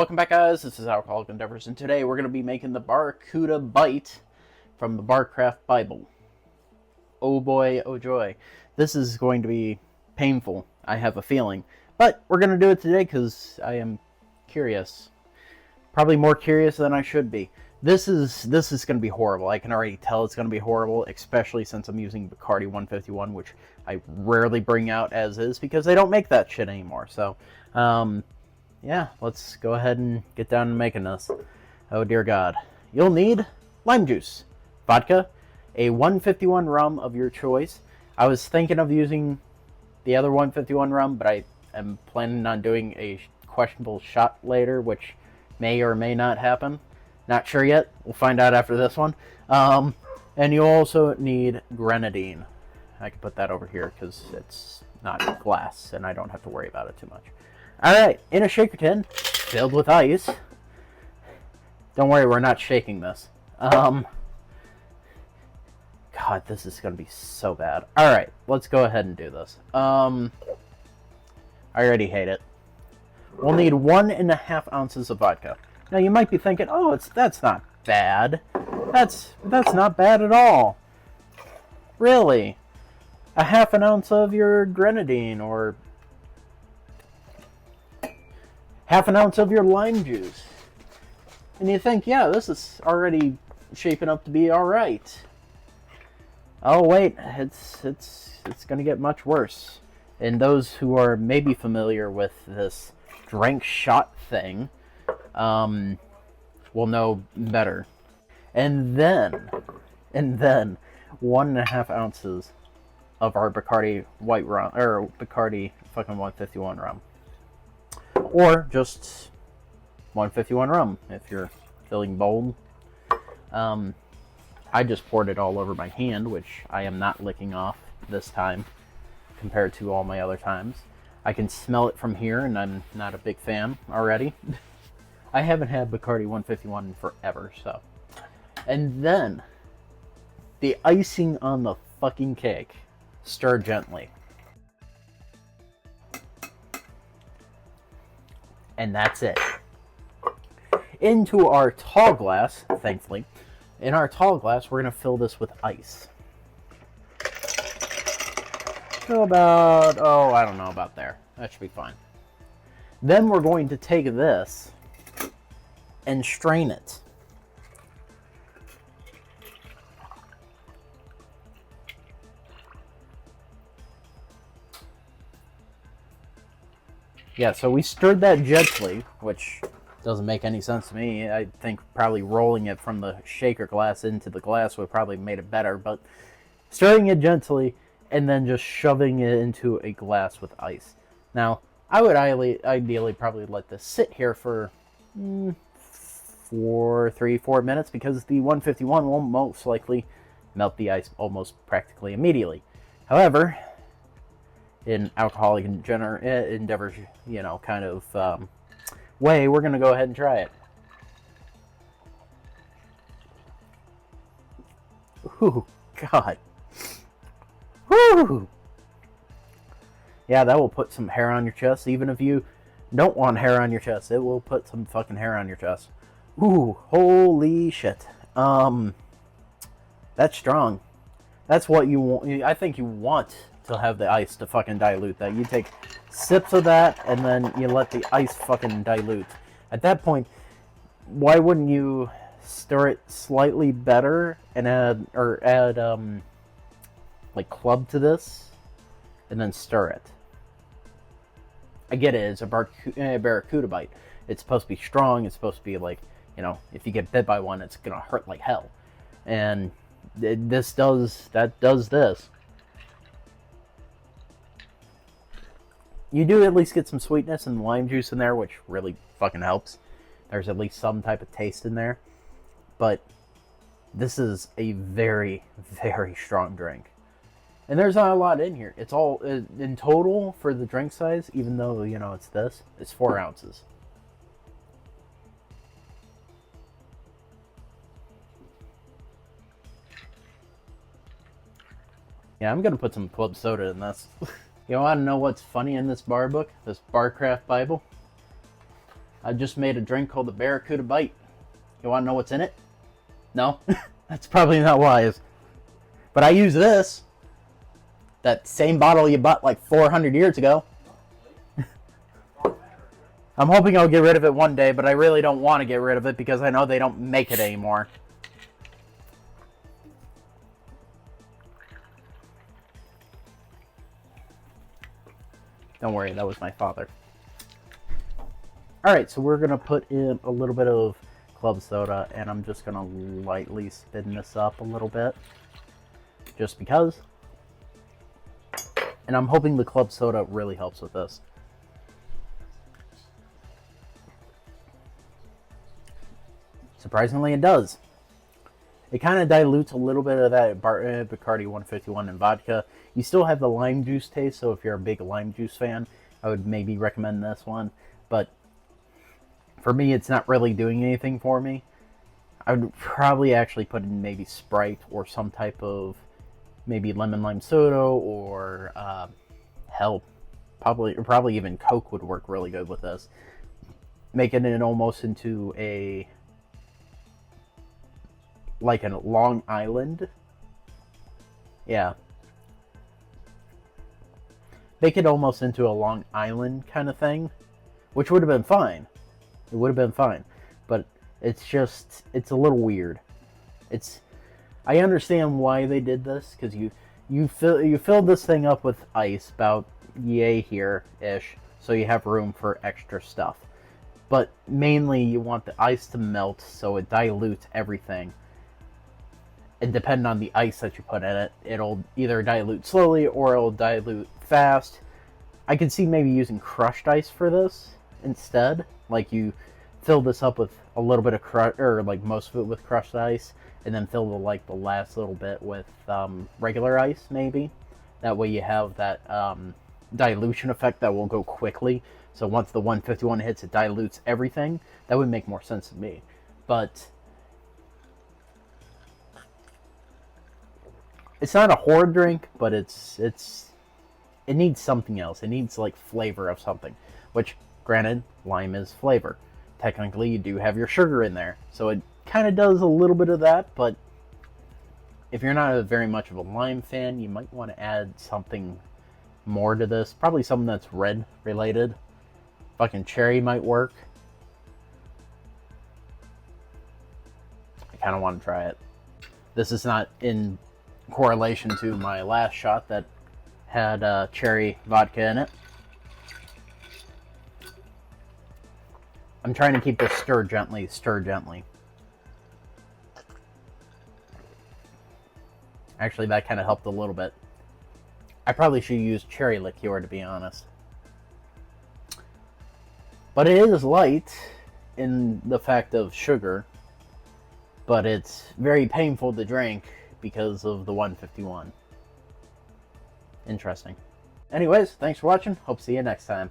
Welcome back, guys. This is Alcoholic Endeavors, and today we're going to be making the Baracuda Bite from the Barcraft Bible. Oh boy, oh joy. This is going to be painful, I have a feeling. But we're going to do it today because I am curious. Probably more curious than I should be. This is going to be horrible. I can already tell it's going to be horrible, especially since I'm using Bacardi 151, which I rarely bring out as is because they don't make that shit anymore. So, yeah, let's go ahead and get down to making this. Oh dear God. You'll need lime juice, vodka, a 151 rum of your choice. I was thinking of using the other 151 rum, but I am planning on doing a questionable shot later, which may or may not happen. Not sure yet. We'll find out after this one. And you'll also need grenadine. I can put that over here because it's not glass and I don't have to worry about it too much. Alright, in a shaker tin filled with ice. Don't worry, we're not shaking this. God, this is going to be so bad. Alright, let's go ahead and do this. I already hate it. We'll need 1.5 ounces of vodka. Now you might be thinking, oh, that's not bad. That's not bad at all. Really? 1/2 ounce of your grenadine, or 1/2 ounce of your lime juice. And you think, yeah, this is already shaping up to be alright. Oh wait, it's going to get much worse. And those who are maybe familiar with this drink shot thing will know better. And then 1.5 ounces of our Bacardi white rum, or Bacardi fucking 151 rum. Or just 151 rum, if you're feeling bold. I just poured it all over my hand, which I am not licking off this time, compared to all my other times. I can smell it from here, and I'm not a big fan already. I haven't had Bacardi 151 in forever, so. And then, the icing on the fucking cake. Stir gently. And that's it. Into our tall glass, thankfully. In our tall glass, we're going to fill this with ice. So about, oh, I don't know about there. That should be fine. Then we're going to take this and strain it. Yeah, so we stirred that gently, which doesn't make any sense to me. I think probably rolling it from the shaker glass into the glass would probably made it better, but stirring it gently and then just shoving it into a glass with ice. Now, I would ideally probably let this sit here for 4 minutes because the 151 will most likely melt the ice almost practically immediately. However, in Alcoholic Endeavors, kind of way, we're going to go ahead and try it. Ooh, God. Woo! Yeah, that will put some hair on your chest. Even if you don't want hair on your chest, it will put some fucking hair on your chest. Ooh, holy shit. That's strong. That's what you want. I think you want to have the ice to fucking dilute that. You take sips of that and then you let the ice fucking dilute. At that point, why wouldn't you stir it slightly better and add like club to this and then stir it? I get it, it's a Barracuda bite. It's supposed to be strong. It's supposed to be like, if you get bit by one, it's gonna hurt like hell. And this does this. You do at least get some sweetness and lime juice in there, which really fucking helps. There's at least some type of taste in there. But this is a very, very strong drink. And there's not a lot in here. It's all, in total, for the drink size, even though, it's this, it's 4 ounces. Yeah, I'm going to put some club soda in this. You want to know what's funny in this bar book? This Barcraft Bible? I just made a drink called the Barracuda Bite. You want to know what's in it? No? That's probably not wise. But I use this. That same bottle you bought like 400 years ago. I'm hoping I'll get rid of it one day, but I really don't want to get rid of it because I know they don't make it anymore. Don't worry, that was my father. Alright, so we're going to put in a little bit of club soda, and I'm just going to lightly spin this up a little bit. Just because. And I'm hoping the club soda really helps with this. Surprisingly, it does. It kind of dilutes a little bit of that Bacardi 151 in vodka. You still have the lime juice taste, so if you're a big lime juice fan, I would maybe recommend this one. But for me, it's not really doing anything for me. I would probably actually put in maybe Sprite or some type of maybe lemon lime soda, or hell, probably even Coke would work really good with this. Making it almost into a like a Long Island. Yeah. Make it almost into a Long Island kind of thing, which would have been fine. It would have been fine, but it's just, it's a little weird. I understand why they did this, because you filled this thing up with ice about yay here ish, so you have room for extra stuff. But mainly you want the ice to melt so it dilutes everything. And depending on the ice that you put in it, it'll either dilute slowly or it'll dilute fast. I could see maybe using crushed ice for this instead. Like you fill this up with a little bit of or like most of it with crushed ice, and then fill the last little bit with regular ice maybe. That way you have that dilution effect that will go quickly. So once the 151 hits, it dilutes everything. That would make more sense to me. But it's not a horror drink, but it needs something else. It needs like flavor of something, which granted, lime is flavor. Technically, you do have your sugar in there, so it kind of does a little bit of that. But if you're not very much of a lime fan, you might want to add something more to this. Probably something that's red related. Fucking cherry might work. I kind of want to try it. This is not in correlation to my last shot that had cherry vodka in it. I'm trying to keep this stir gently, stir gently. Actually, that kind of helped a little bit. I probably should use cherry liqueur, to be honest. But it is light in the fact of sugar, but it's very painful to drink because of the 151. Interesting. Anyways, thanks for watching. Hope to see you next time.